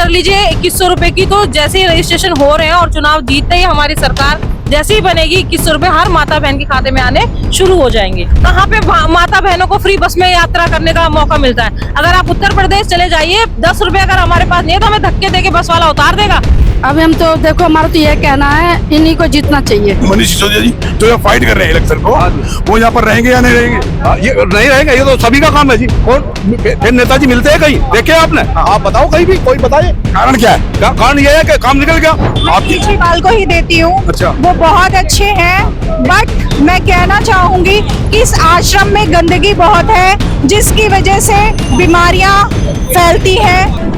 कर लीजिए 2100 रुपए की, तो जैसे ही रजिस्ट्रेशन हो रहे हैं और चुनाव जीतते ही हमारी सरकार जैसे ही बनेगी 2100 रुपए हर माता बहन के खाते में आने शुरू हो जाएंगे। कहाँ पे माता बहनों को फ्री बस में यात्रा करने का मौका मिलता है? अगर आप उत्तर प्रदेश चले जाइए, 10 रुपए अगर हमारे पास नहीं है तो हमें धक्के देके बस वाला उतार देगा। अभी हम तो देखो, हमारा तो ये कहना है इन्हीं को जीतना चाहिए। मनीष सिसोदिया जी जो यहाँ फाइट कर रहे हैं इलेक्शन को, वो यहाँ पर रहेंगे या नहीं रहेंगे? ये नहीं रहेगा, ये तो सभी का काम है जी। कौन फिर नेताजी मिलते हैं कहीं? देखे आपने? आप बताओ कहीं भी, कोई बताए कारण क्या है? कारण ये है कि काम निकल गया। आपकी केजरीवाल को ही देती हूँ। अच्छा। वो बहुत अच्छे हैं, बट मैं कहना चाहूंगी कि इस आश्रम में गंदगी बहुत है, जिसकी वजह से बीमारियां फैलती हैं।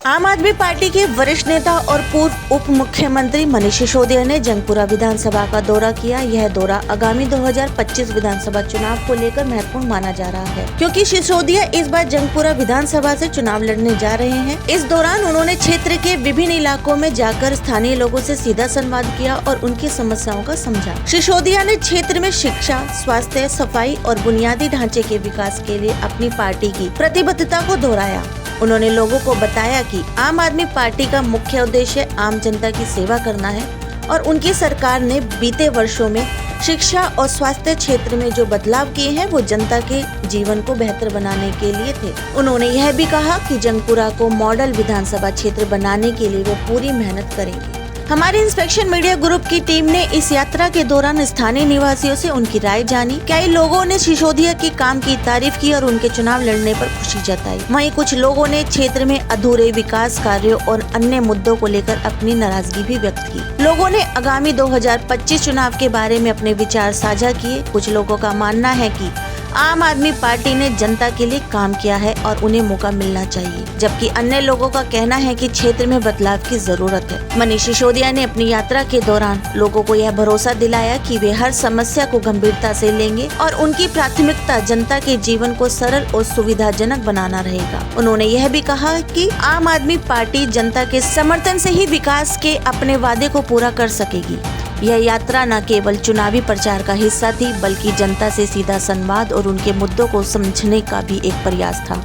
आम आदमी पार्टी के वरिष्ठ नेता और पूर्व उप मुख्यमंत्री मनीष सिसोदिया ने जंगपुरा विधानसभा का दौरा किया। यह दौरा आगामी 2025 विधानसभा चुनाव को लेकर महत्वपूर्ण माना जा रहा है, क्योंकि सिसोदिया इस बार जंगपुरा विधानसभा से चुनाव लड़ने जा रहे हैं। इस दौरान उन्होंने क्षेत्र के विभिन्न इलाकों में जाकर स्थानीय लोगों से सीधा संवाद किया और उनकी समस्याओं का समझा। सिसोदिया ने क्षेत्र में शिक्षा, स्वास्थ्य, सफाई और बुनियादी ढांचे के विकास के लिए अपनी पार्टी की प्रतिबद्धता को दोहराया। उन्होंने लोगों को बताया कि आम आदमी पार्टी का मुख्य उद्देश्य आम जनता की सेवा करना है और उनकी सरकार ने बीते वर्षों में शिक्षा और स्वास्थ्य क्षेत्र में जो बदलाव किए हैं वो जनता के जीवन को बेहतर बनाने के लिए थे। उन्होंने यह भी कहा कि जंगपुरा को मॉडल विधानसभा क्षेत्र बनाने के लिए वो पूरी मेहनत करेंगे। हमारी इंस्पेक्शन मीडिया ग्रुप की टीम ने इस यात्रा के दौरान स्थानीय निवासियों से उनकी राय जानी। कई लोगों ने सिसोदिया के काम की तारीफ की और उनके चुनाव लड़ने पर खुशी जताई। वहीं कुछ लोगों ने क्षेत्र में अधूरे विकास कार्यों और अन्य मुद्दों को लेकर अपनी नाराजगी भी व्यक्त की। लोगों ने आगामी 2025 चुनाव के बारे में अपने विचार साझा किए। कुछ लोगों का मानना है कि आम आदमी पार्टी ने जनता के लिए काम किया है और उन्हें मौका मिलना चाहिए, जबकि अन्य लोगों का कहना है कि क्षेत्र में बदलाव की जरूरत है। मनीष सिसोदिया ने अपनी यात्रा के दौरान लोगों को यह भरोसा दिलाया कि वे हर समस्या को गंभीरता से लेंगे और उनकी प्राथमिकता जनता के जीवन को सरल और सुविधाजनक बनाना रहेगा। उन्होंने यह भी कहा कि आम आदमी पार्टी जनता के समर्थन से ही विकास के अपने वादे को पूरा कर सकेगी। यह यात्रा न केवल चुनावी प्रचार का हिस्सा थी, बल्कि जनता से सीधा संवाद और उनके मुद्दों को समझने का भी एक प्रयास था।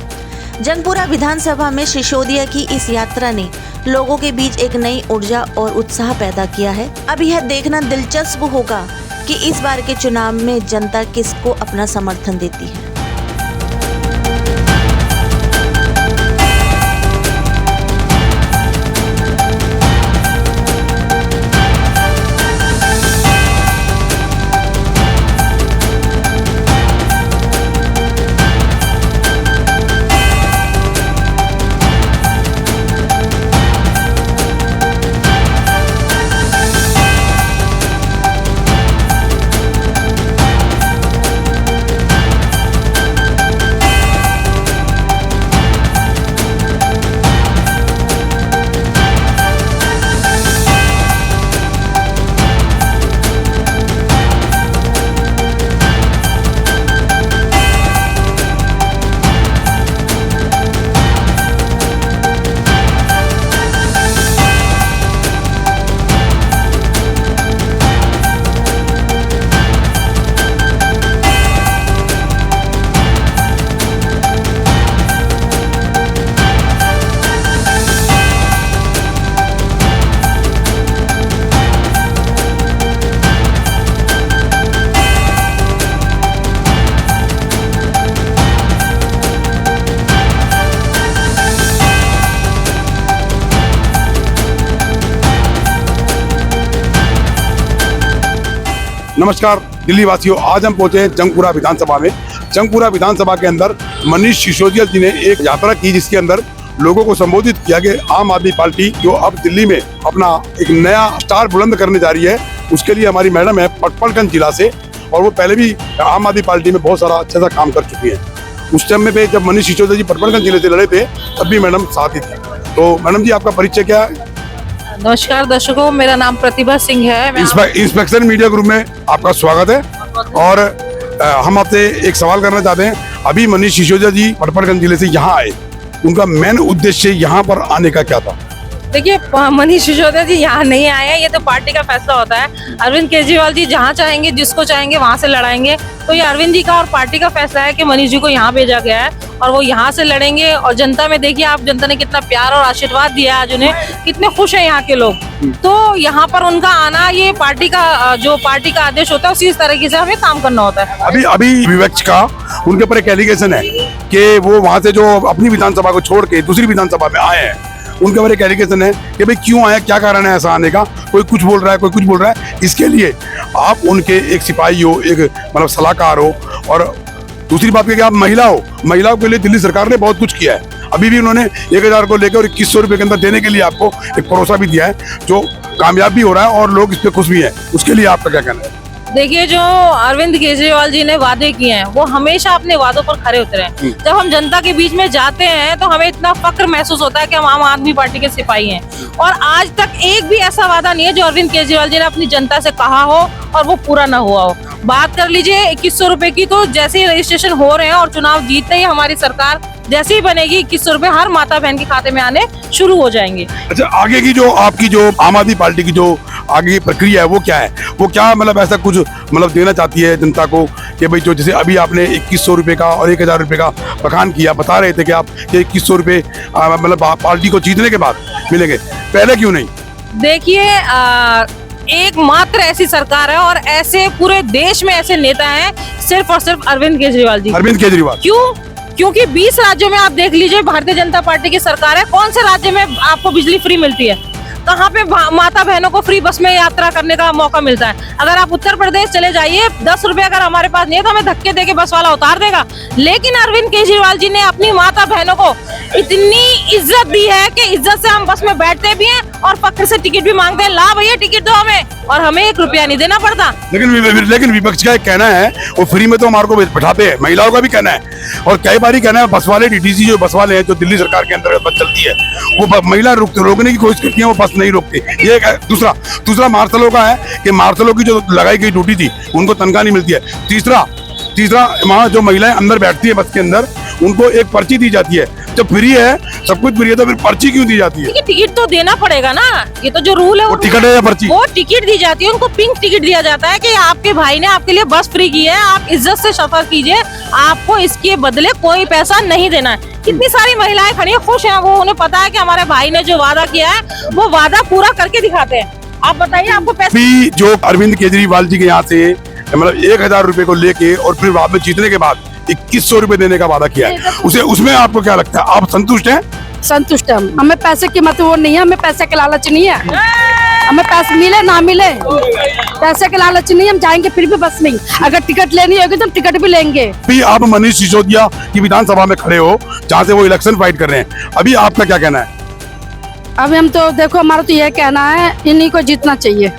जंगपुरा विधानसभा में सिसोदिया की इस यात्रा ने लोगों के बीच एक नई ऊर्जा और उत्साह पैदा किया है। अब यह देखना दिलचस्प होगा कि इस बार के चुनाव में जनता किसको अपना समर्थन देती है। नमस्कार दिल्ली वासियों, आज हम पहुंचे हैं जंगपुरा विधानसभा में। जंगपुरा विधानसभा के अंदर मनीष सिसोदिया जी ने एक यात्रा की, जिसके अंदर लोगों को संबोधित किया कि आम आदमी पार्टी जो अब दिल्ली में अपना एक नया स्टार बुलंद करने जा रही है, उसके लिए हमारी मैडम है पटपड़गंज जिला से, और वो पहले भी आम आदमी पार्टी में बहुत सारा अच्छा सा काम कर चुकी है। उस टाइम में जब मनीष सिसोदिया जी पटपड़गंज जिले से लड़े थे, तब भी मैडम साथ ही थी। तो मैडम जी, आपका परिचय क्या है? नमस्कार दर्शकों, मेरा नाम प्रतिभा सिंह है। इंस्पेक्शन मीडिया ग्रुप में आपका स्वागत है। और हम आपसे एक सवाल करना चाहते हैं। अभी मनीष सिसोदिया जी पटपड़गंज जिले से यहाँ आए, उनका मेन उद्देश्य यहाँ पर आने का क्या था? देखिए मनीष सिसोदिया जी यहाँ नहीं आए हैं, ये तो पार्टी का फैसला होता है। अरविंद केजरीवाल जी जहाँ चाहेंगे, जिसको चाहेंगे वहां से लड़ाएंगे। तो ये अरविंद जी का और पार्टी का फैसला है कि मनीष जी को यहाँ भेजा गया है और वो यहाँ से लड़ेंगे। और जनता में देखिए आप, जनता ने कितना प्यार और आशीर्वाद दिया है आज उन्हें, कितने खुश है यहाँ के लोग। तो यहाँ पर उनका आना, ये पार्टी का जो पार्टी का आदेश होता है उसी तरीके से हमें काम करना होता है। अभी अभी विपक्ष का उनके ऊपर एक एलिगेशन है कि वो वहां से जो अपनी विधानसभा को छोड़ के दूसरी विधानसभा में आए हैं, उनके ऊपर एक एलिगेशन है कि भाई क्यों आया, क्या कारण है ऐसा आने का। कोई कुछ बोल रहा है, कोई कुछ बोल रहा है। इसके लिए आप उनके एक सिपाही हो, एक मतलब सलाहकार हो। और दूसरी बात कि आप महिला हो, महिलाओं के लिए दिल्ली सरकार ने बहुत कुछ किया है। अभी भी उन्होंने 1000 को लेकर और 2100 रुपए के अंदर देने के लिए आपको एक भरोसा भी दिया है, जो कामयाब भी हो रहा है और लोग इस पे खुश भी हैं। उसके लिए आपका क्या कहना है? देखिए, जो अरविंद केजरीवाल जी ने वादे किए हैं वो हमेशा अपने वादों पर खरे उतरे हैं। जब हम जनता के बीच में जाते हैं तो हमें इतना फक्र महसूस होता है कि हम आम आदमी पार्टी के सिपाही हैं। और आज तक एक भी ऐसा वादा नहीं है जो अरविंद केजरीवाल जी ने अपनी जनता से कहा हो और वो पूरा ना हुआ हो। बात कर लीजिए 2100 रुपए की, तो जैसे ही रजिस्ट्रेशन हो रहे हैं और चुनाव जीतते ही हमारी सरकार जैसे ही बनेगी 2100 रुपए हर माता बहन के खाते में आने शुरू हो जाएंगे। अच्छा, आगे की जो आपकी जो आम आदमी पार्टी की जो आगे की प्रक्रिया है वो क्या है? वो क्या मतलब ऐसा कुछ मतलब देना चाहती है जनता को कि भाई जो जैसे अभी आपने 2100 रुपए का और 1000 रुपए का बखान किया, बता रहे थे कि आप 2100 रुपए मतलब पार्टी को जीतने के बाद मिलेंगे, पहले क्यों नहीं? देखिए, एकमात्र ऐसी सरकार है और ऐसे पूरे देश में ऐसे नेता हैं सिर्फ और सिर्फ अरविंद केजरीवाल जी। अरविंद केजरीवाल क्यों? क्योंकि 20 राज्यों में आप देख लीजिए भारतीय जनता पार्टी की सरकार है। कौन से राज्य में आपको बिजली फ्री मिलती है? कहाँ पे माता बहनों को फ्री बस में यात्रा करने का मौका मिलता है? अगर आप उत्तर प्रदेश चले जाइए, 10 रुपए अगर हमारे पास नहीं है तो हमें धक्के देके बस वाला उतार देगा। लेकिन अरविंद केजरीवाल जी ने अपनी माता बहनों को इतनी इज्जत दी है कि इज्जत से हम बस में बैठते भी हैं और फक्र से टिकट भी मांगते हैं। ला भैया टिकट दो हमें, और हमें 1 रुपया नहीं देना पड़ता। लेकिन विपक्ष का एक कहना है वो फ्री में तो हमारे को बैठाते हैं। महिलाओं का भी कहना है और कई बार ही कहना है, बस वाले डीटीसी जो बस वाले हैं जो दिल्ली सरकार के अंतर्गत बस चलती है, वो महिला रोकने की कोशिश करती है, वो बस नहीं रोकती। ये दूसरा मार्शलों का है कि मार्शलों की जो लगाई गई ड्यूटी थी उनको तनख्वाह नहीं मिलती है। तीसरा वहाँ जो महिलाएं अंदर बैठती है बस के अंदर, उनको एक पर्ची दी जाती है। जब फ्री है, सब कुछ फ्री है, तो फिर पर्ची क्यों दी जाती है? टिकट तो देना पड़ेगा ना, ये तो जो रूल है। वो टिकट है या पर्ची? वो टिकट दी जाती है, उनको पिंक टिकट दिया जाता है कि आपके भाई ने आपके लिए बस फ्री की है, आप इज्जत से सफर कीजिए, आपको इसके बदले कोई पैसा नहीं देना है। कितनी सारी महिलाएं खड़ी है, खुश हैं वो, उन्हें पता है कि हमारे भाई ने जो वादा किया है वो वादा पूरा करके दिखाते हैं। आप बताइए, आपको पैसे जो अरविंद केजरीवाल जी के यहाँ से मतलब 1000 रुपए को लेके और फिर बाद में जीतने के बाद 2100 रुपए देने का वादा किया है, उसमें आपको क्या लगता है? आप संतुष्ट हैं? संतुष्ट हम। हमें पैसे की मत वो नहीं है, हमें पैसे के लालच नहीं है। हमें पैसे मिले ना मिले, पैसे के लालच नहीं, हम जाएंगे फिर भी बस में। अगर टिकट लेनी होगी तो हम टिकट भी लेंगे। अभी आप मनीष सिसोदिया की विधानसभा में खड़े हो जहाँ से वो इलेक्शन फाइट कर रहे हैं, अभी आपका क्या कहना है? अभी हम तो देखो, हमारा तो यह कहना है इन्हीं को जीतना चाहिए।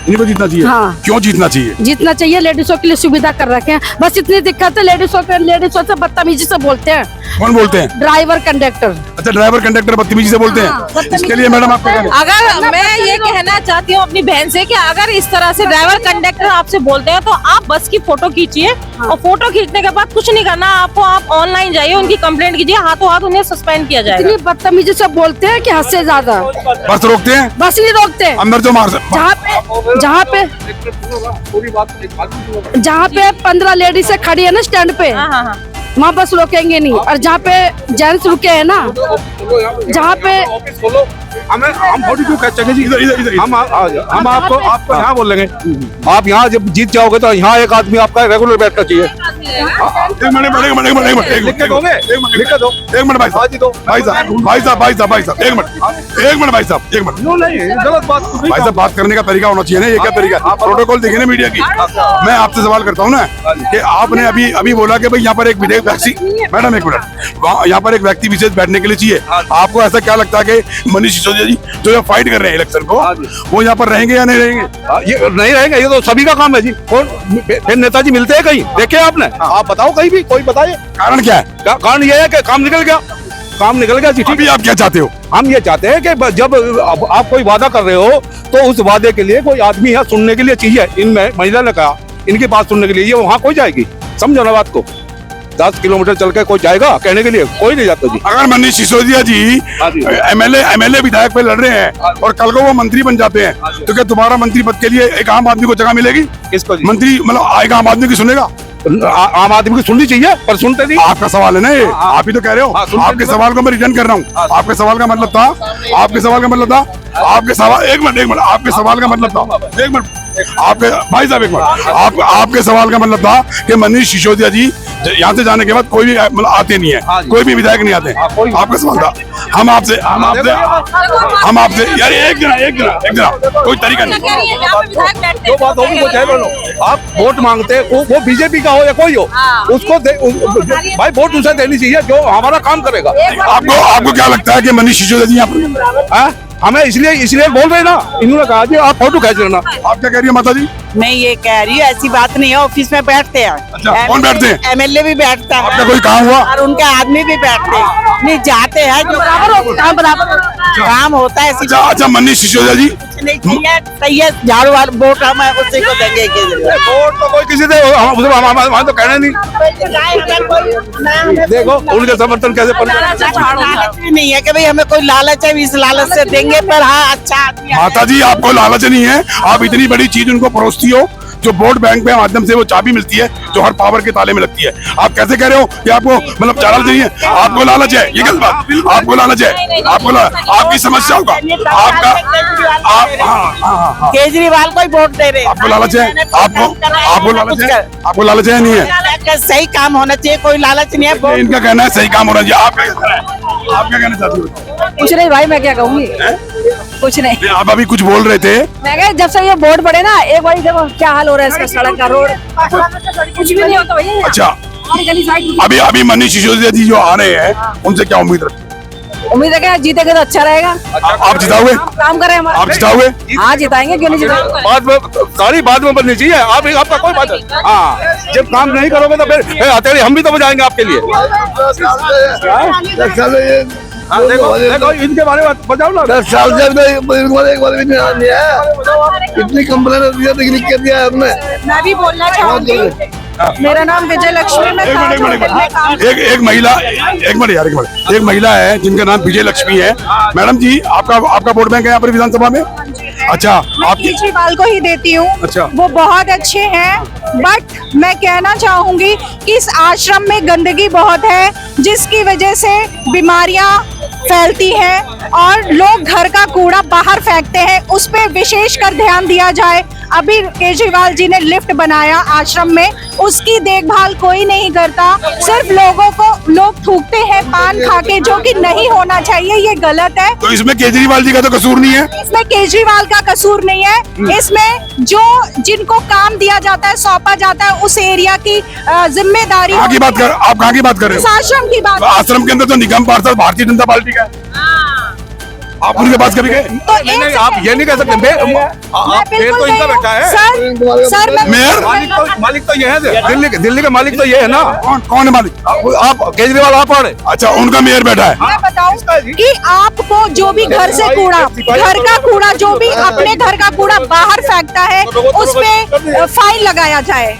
इनको जीतना चाहिए? हाँ। क्यों जीतना चाहिए? जीतना चाहिए, लेडीजों के लिए सुविधा कर रखे हैं, बस इतनी दिक्कत है। लेडीजों से बदतमीजी से बोलते हैं। कौन बोलते हैं? Driver conductor. अच्छा, ड्राइवर कंडक्टर बदतमीजी से बोलते हाँ, हैं। इसके लिए मैडम आपका क्या? अगर मैं ये कहना चाहती हूँ अपनी बहन से कि अगर इस तरह से ड्राइवर कंडक्टर आपसे बोलते हैं तो आप बस की फोटो खींचिए और फोटो खींचने के बाद कुछ नहीं करना आपको, आप ऑनलाइन जाइए, उनकी कंप्लेंट कीजिए, हाथों हाथ उन्हें सस्पेंड किया जाएगा। इतनी बदतमीजी से बोलते हैं कि हद से ज्यादा। बस रोकते हैं? बस नहीं रोकते। अंदर जो मार जहाँ पे 15 लेडीज से खड़ी है ना स्टैंड पे, हाँ। वहाँ बस रोकेंगे नहीं। और जहाँ पे जेंट्स रुके हैं ना, जहाँ पे हम 42 कह चलेंगे जी। इधर हम आपको यहाँ बोल लेंगे। आप यहाँ जब जीत जाओगे तो यहाँ एक आदमी आपका रेगुलर बैठना चाहिए। एक मिनट भाई साहब, बात करने का तरीका होना चाहिए ना, ये क्या तरीका है? प्रोटोकॉल देखिए ना मीडिया की। मैं आपसे सवाल करता हूँ ना कि आपने अभी बोला कि भाई यहाँ पर एक व्यक्ति, मैडम एक मिनट, यहाँ पर एक व्यक्ति विशेष बैठने के लिए चाहिए। आपको ऐसा क्या लगता है कि मनीष सिसोदिया जी जो यहाँ फाइट कर रहे हैं इलेक्शन को, वो यहाँ पर रहेंगे या नहीं रहेंगे? ये नहीं रहेंगे, ये तो सभी का काम है जी। कौन फिर नेताजी मिलते हैं कहीं? देखे आपने? आप बताओ कहीं भी, कोई बताइए कारण क्या है? कारण ये है कि काम निकल गया जी। अभी आप क्या चाहते हो? हम ये चाहते हैं कि जब आप कोई वादा कर रहे हो तो उस वादे के लिए कोई आदमी यहाँ सुनने के लिए चाहिए। इनमें महिला ने कहा, इनकी बात सुनने के लिए ये वहाँ कोई जाएगी, समझो ना बात को। 10 किलोमीटर चल के कोई जाएगा कहने के लिए? कोई नहीं जाता जी। अगर मनीष सिसोदिया जी हाँ जी। एमएलए विधायक पे लड़ रहे हैं और कल को वो मंत्री बन जाते हैं तो क्या दोबारा मंत्री पद के लिए एक आम आदमी को जगह मिलेगी? किसको जी? मंत्री मतलब आएगा आम आदमी की सुनेगा? आम आदमी को सुननी चाहिए पर सुनते नहीं। आपका सवाल है ना ये, हाँ। आप ही तो कह रहे हो। हाँ, सुनते आपके नहीं। सवाल को मैं रिटर्न कर रहा हूँ। आपके सवाल का मतलब था, आपके सवाल का मतलब था, आपके सवाल एक मिनट आपके सवाल का मतलब था, एक मिनट आपके भाई साहब एक मिनट आपके सवाल का मतलब था कि मनीष सिसोदिया जी यहाँ से जाने के बाद कोई भी मतलब आते नहीं हाँ है, जी। कोई भी विधायक नहीं आते। आपका सवाल था। हम आपसे यार एक जना कोई तरीका नहीं। जो बात होगी वो तय करो। आप वोट मांगते वो बीजेपी का हो या कोई हो, उसको भाई वोट उसे देनी चाहिए जो हमारा काम करेगा। आपको क्या लगता है कि मनीष सिसोदिया जी यहाँ पर? हाँ? हमें इसलिए बोल रहे ना, इन्होंने कहा जी आप फोटो खींच लेना। आप क्या कह रही है माता जी? मैं ये कह रही हूँ ऐसी बात नहीं है, ऑफिस में बैठते हैं। अच्छा, कौन बैठते हैं? एमएलए भी बैठता है। आपका कोई काम हुआ? और उनके आदमी भी बैठते हैं। नहीं जाते हैं जो काम होता है। ऐसी अच्छा मनीष सिसोदिया जी कुछ नहीं चाहिए, सही है। झाड़ू वाला वोट हम उसी को देंगे। वोट तो कोई किसी से हमारे तो कहना नहीं। देखो उनके समर्थन कैसे लालच भी नहीं है कि भाई हमें कोई लालच है, इस लालच से देंगे। पर हाँ अच्छा आदमी है। माता जी आपको लालच नहीं है, आप इतनी बड़ी चीज उनको परोसती हो जो वोट बैंक के माध्यम से वो चाबी मिलती है जो हर पावर के ताले में लगती है। आप कैसे कह रहे हो कि आपको मतलब लालच नहीं है? आपको लालच है, ये गलत बात। आपको लालच है, आपकी समस्या होगा आपका। केजरीवाल को ही वोट दे रहे हैं। आपको लालच है, आपको लालच है, आपको लालच है नहीं है? सही काम होना चाहिए, कोई लालच नहीं है। इनका कहना है सही काम होना चाहिए। आप क्या कहना चाहती हो? कुछ नहीं भाई, मैं क्या कहूँगी, कुछ नहीं। आप अभी कुछ बोल रहे थे। मैं कह जब से ये बोर्ड पड़े ना, एक बार देखो क्या हाल हो रहा है इसका, सड़क का, रोड कुछ भी नहीं होता भैया। अच्छा अभी मनीष सिसोदिया जी जो आ रहे हैं उनसे क्या उम्मीद रखते हैं? उम्मीद है कि जीतेंगे तो अच्छा रहेगा। आप जिताओगे? काम करें हमारा। आप जिताओगे? हाँ जिताएंगे, क्यों नहीं जिताएंगे। बाद में बननी चाहिए। आपका कोई बात नहीं। हाँ जब काम नहीं करोगे तो फिर हथेली हम भी तो बजाएंगे आपके लिए। देखो इनके बारे में बताओ ना। 10 साल से एक बार भी नहीं है। इतनी कंप्लेन कर दिया है हमने। मैं भी बोलना चाहूंगी। मेरा नाम विजय लक्ष्मी, मैं ताज होटल में काम एक महिला है जिनका नाम विजय लक्ष्मी है। मैडम जी आपका वोट बैंक है यहाँ पर विधानसभा में? अच्छा मैं केजरीवाल को ही देती हूँ। अच्छा। वो बहुत अच्छे हैं, बट मैं कहना चाहूंगी कि इस आश्रम में गंदगी बहुत है जिसकी वजह से बीमारियां फैलती हैं और लोग घर का कूड़ा बाहर फेंकते हैं। उस पे विशेष कर ध्यान दिया जाए। अभी केजरीवाल जी ने लिफ्ट बनाया आश्रम में, उसकी देखभाल कोई नहीं करता। सिर्फ लोग थूकते हैं पान खा के, जो कि नहीं होना चाहिए, ये गलत है। तो इसमें केजरीवाल जी का तो कसूर नहीं है? इसमें केजरीवाल का कसूर नहीं है। इसमें जिनको काम दिया जाता है, सौंपा जाता है, उस एरिया की जिम्मेदारी। आप कहाँ की बात कर रहे इस हो? आश्रम की बात। आश्रम के अंदर तो निगम पार्षद भारतीय जनता पार्टी का है। आप उनके पास कभी गए? तो नहीं आप ये नहीं कह सकते। फिर तो इनका बैठा है सर मैं मेयर मालिक तो ये है। दिल्ली का मालिक तो ये है ना। कौन है मालिक? आप केजरीवाल आप और अच्छा उनका मेयर बैठा है। मैं बताऊं कि आपको जो भी घर से कूड़ा, घर का कूड़ा, जो भी अपने घर का कूड़ा बाहर फेंकता है, उस पे फाइन लगाया जाए।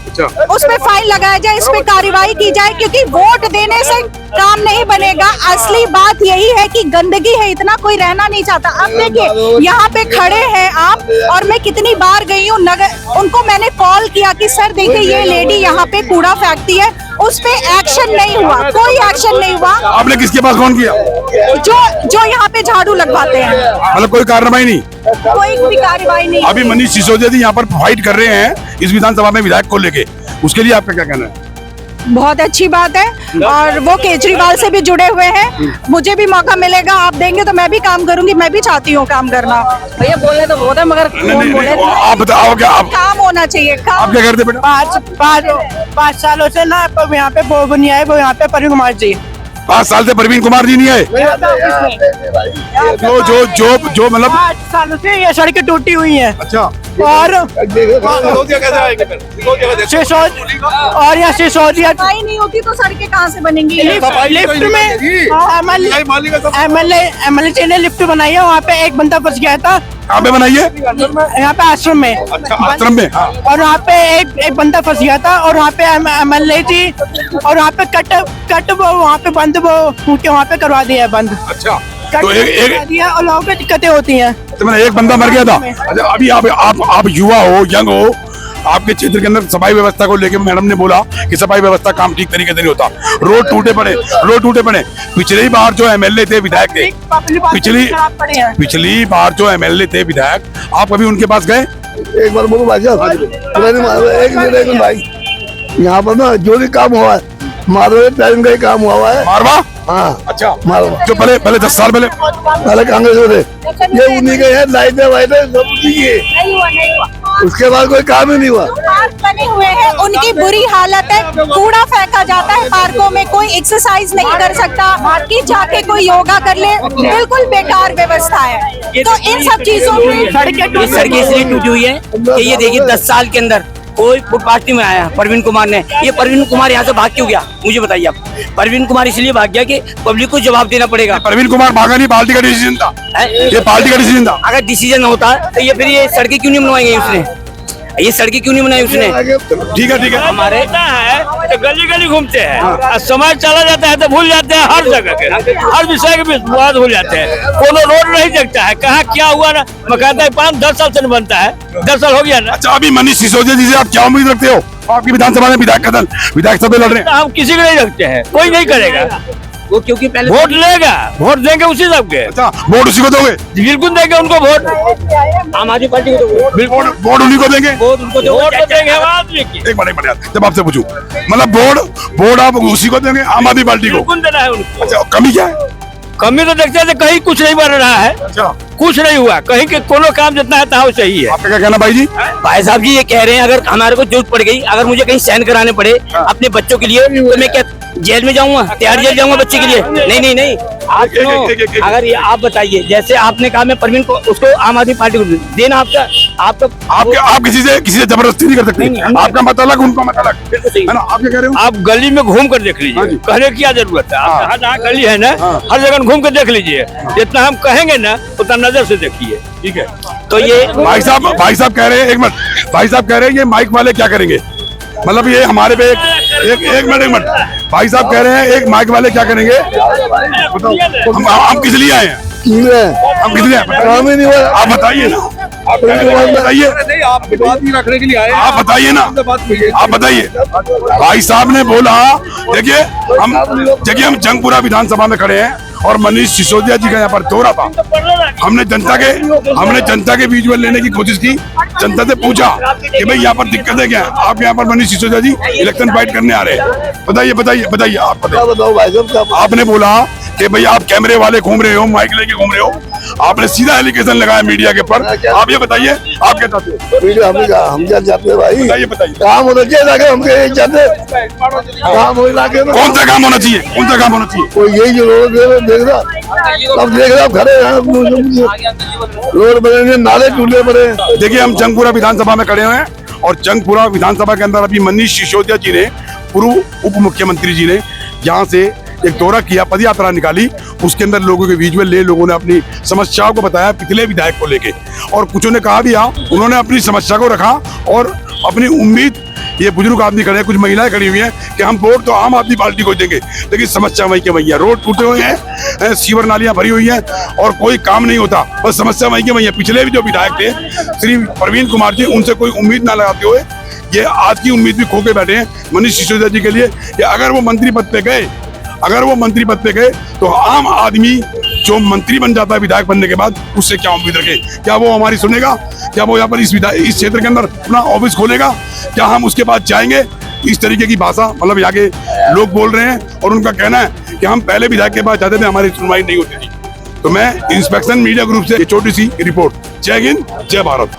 उस पे फाइन लगाया जाए, इस पे कार्रवाई की जाए, क्योंकि वोट देने से काम नहीं बनेगा। असली बात यही है कि गंदगी है, इतना कोई रहना नहीं चाहता। अब देखिए यहाँ पे खड़े हैं आप, और मैं कितनी बार गई हूँ नगर, उनको मैंने कॉल किया कि सर देखिए ये लेडी यहाँ पे कूड़ा फेंकती है, उस पे एक्शन नहीं हुआ, कोई एक्शन नहीं हुआ। आपने किसके पास फोन किया? जो यहाँ पे झाड़ू लगवाते हैं, मतलब कोई कार्रवाई नहीं? कोई भी कार्रवाई नहीं। अभी मनीष सिसोदिया जी यहाँ पर फाइट कर रहे हैं इस विधानसभा में विधायक को लेके, उसके लिए आपका क्या कहना है? बहुत अच्छी बात है, और वो केजरीवाल से भी जुड़े हुए हैं। मुझे भी मौका मिलेगा, आप देंगे तो मैं भी काम करूंगी। मैं भी चाहती हूँ काम करना। भैया बोलने तो बहुत है, मगर कौन बोले। आप बताओ क्या काम होना चाहिए, काम। आप क्या करते बेटा? 5 सालों से ना यहाँ पे वो नहीं आए, वो यहाँ पे परवीन कुमार जी। 5 साल से परवीन कुमार जी नहीं आए? जो मतलब 5 सालों से ये सड़कें टूटी हुई हैं। अच्छा और कैसे आएंगे फिर? और यहाँ सिसोदिया सफाई नहीं होती तो सड़कें कहाँ से बनेंगी? लिफ्ट में एमएलए जी ने लिफ्ट बनाई है, वहाँ पे एक बंदा फंस गया था, कहाँ पे बनाई है? यहाँ पे आश्रम में। अच्छा, आश्रम में। हाँ। और वहाँ पे एक बंदा फंस गया था और वहाँ पे MLA थी और वहाँ पे कट वो वहाँ पे बंद वो उनके वहाँ पे करवा दिया है बंद। अच्छा, कट तो करवा दिया और लोगों को दिक्कतें होती हैं। तो मैंने एक बंदा मर गया था। अच्छा, अभी आप युवा हो, यंग हो, आपके क्षेत्र के अंदर सफाई व्यवस्था को लेकर मैडम ने बोला कि सफाई व्यवस्था काम ठीक तरीके से नहीं होता, रोड टूटे पड़े। पिछली बार जो MLA थे, विधायक थे, पिछली बार जो MLA थे, विधायक, आप कभी उनके पास गए? एक बार बोलो भाई साहब, एक मिनट भाई, यहाँ पर ना जो भी काम हुआ है मारवाड़ी टाइम का ही काम हुआ है। मारवा? हाँ, अच्छा, मारवा जो पहले 10 साल पहले कांग्रेस में थे, ये उन्हीं के हैं, लाइटें वाइटें सब उन्हीं की। उसके बाद कोई काम ही नहीं हुआ। पार्क बने हुए हैं, उनकी बुरी हालत है, कूड़ा फेंका जाता है पार्कों में, कोई एक्सरसाइज नहीं कर सकता कि जाके कोई योगा कर ले, बिल्कुल बेकार व्यवस्था है। तो इन सब चीजों में सड़कें इसलिए टूटी हुई है कि ये देखिए 10 साल के अंदर कोई पार्टी में आया परवीन कुमार ने, ये परवीन कुमार यहाँ से भाग क्यों गया मुझे बताइए आप। परवीन कुमार इसलिए भाग गया कि पब्लिक को जवाब देना पड़ेगा। परवीन कुमार भागा नहीं, पार्टी का डिसीजन था। ये पार्टी का डिसीजन था। अगर डिसीजन होता तो ये फिर ये सड़कें क्यों नहीं बनवाई उसने, ये सड़कें क्यों नहीं बनाई उसने। ठीक है। हमारे है तो गली गली घूमते हैं और समय चला जाता है तो भूल जाते हैं, हर जगह के हर विषय के बात भूल जाते हैं। कोनो रोड नहीं देखता है, कहाँ क्या हुआ ना, मैं कहता है 5-10 साल से बनता है, 10 साल हो गया ना। अच्छा, अभी मनीष सिसोदिया जी से आप क्या उम्मीद रखते हो? आपकी विधानसभा में विधायक सभा लड़ रहे हैं। हम किसी को नहीं रखते हैं, कोई नहीं करेगा वो, क्योंकि पहले वोट लेगा, वोट देंगे उसी सबके। अच्छा, वोट उसी को दोगे? बिल्कुल देंगे उनको वोट, आम आदमी पार्टी को बिल्कुल वोट उन्हीं को देंगे। वोट उनको वोट तो देंगे हम आदमी की। एक मिनट यार, जब आपसे पूछूं, मतलब वोट आप उसी को देंगे, आम आदमी पार्टी को? बिल्कुल देना है उनको। अच्छा, कमी क्या है? कमी तो देखते हैं कहीं कुछ नहीं बन रहा है, अच्छा, कुछ नहीं हुआ, कहीं के कोनो काम जितना है ताऊ सही है। आपका क्या कहना भाई जी? भाई साहब जी ये कह रहे हैं अगर हमारे को जरूरत पड़ गई, अगर मुझे कहीं साइन कराने पड़े अपने बच्चों के लिए तो मैं क्या जेल में जाऊंगा, तिहाड़ जेल जाऊंगा बच्चे के लिए? नहीं। आप सुनो, अगर ये आप बताइए, जैसे आपने कहा मैं परवीन को उसको आम आदमी पार्टी को देना, आप किसी से जबरदस्ती नहीं कर सकते। आपका मत अलग, उनका मत अलग, है ना? आप क्या कह रहे हो? आप गली में घूम कर देख लीजिए, कहने की क्या जरूरत है। आप जहाँ गली है ना, हर जगह घूम कर देख लीजिए, जितना हम कहेंगे ना उतना नजर से देखिए, ठीक है? तो ये भाई साहब कह रहे हैं, एक मिनट, भाई साहब कह रहे हैं ये माइक वाले क्या करेंगे, मतलब ये हमारे पे एक मिनट, भाई साहब कह रहे हैं एक माइक वाले क्या करेंगे, बताओ। हम किस लिए आए हैं? हम किस लिए आए? काम ही नहीं हुआ। आप बताइए ना, आप बताइए, आपकी बात ही रखने के लिए आए। आप बताइए ना, आप बताइए। भाई साहब ने बोला, देखिए हम जंगपुरा विधानसभा में खड़े हैं और मनीष सिसोदिया जी का यहाँ पर दौरा था। हमने जनता के बीच में लेने की कोशिश की, जनता से पूछा कि भाई यहाँ पर दिक्कतें क्या है, आप यहाँ पर मनीष सिसोदिया जी इलेक्शन फाइट करने आ रहे हैं, बताइए आप बताओ भाई साहब। आपने बोला कि भाई आप कैमरे वाले घूम रहे हो, माइक लेके घूम रहे हो, आपने सीधा एलिगेशन लगाया मीडिया के ऊपर। आप ये बताइए, आप क्या चाहते हो? हम क्या चाहते हैं भाई? बताइए काम होना चाहिए, हम चाहते काम हो इलाके में। कौन सा काम होना चाहिए? कोई यही जो रोड देख रहा, अब देख रहा खड़े हैं, रोड बने, नाले टूटे पड़े। देखिए हम जंगपुरा विधानसभा में खड़े हुए हैं और जंगपुरा विधानसभा के अंदर अभी मनीष सिसोदिया जी ने, पूर्व उप मुख्यमंत्री जी ने यहाँ से एक दौरा किया, पदयात्रा निकाली, उसके अंदर लोगों के विजुअल ले, लोगों ने अपनी समस्याओं को बताया पिछले विधायक को लेके, और कुछों ने कहा भी उन्होंने अपनी समस्या को रखा और अपनी उम्मीद, ये बुजुर्ग आदमी खड़े हैं, कुछ महिलाएं खड़ी हुई हैं कि हम वोट तो आम आदमी पार्टी को देंगे, लेकिन समस्या वही के वही है, रोड टूटे हुए हैं, सीवर नालियां भरी हुई हैं और कोई काम नहीं होता, बस समस्या वही के वही है। पिछले भी जो विधायक थे श्री परवीन कुमार जी, उनसे कोई उम्मीद ना लगाते हुए ये आज की उम्मीद भी खो के बैठे हैं मनीष सिसोदिया जी के लिए कि अगर वो मंत्री पद पे गए तो आम आदमी जो मंत्री बन जाता है विधायक बनने के बाद, उससे क्या उम्मीद रखे? क्या वो हमारी सुनेगा? क्या वो यहाँ पर इस क्षेत्र के अंदर अपना ऑफिस खोलेगा? क्या हम उसके बाद जाएंगे? इस तरीके की भाषा मतलब यहाँ के लोग बोल रहे हैं और उनका कहना है कि हम पहले विधायक के पास जाते थे, हमारी सुनवाई नहीं होती थी। तो मैं इंस्पेक्शन मीडिया ग्रुप से छोटी सी रिपोर्ट। जय हिंद, जय भारत।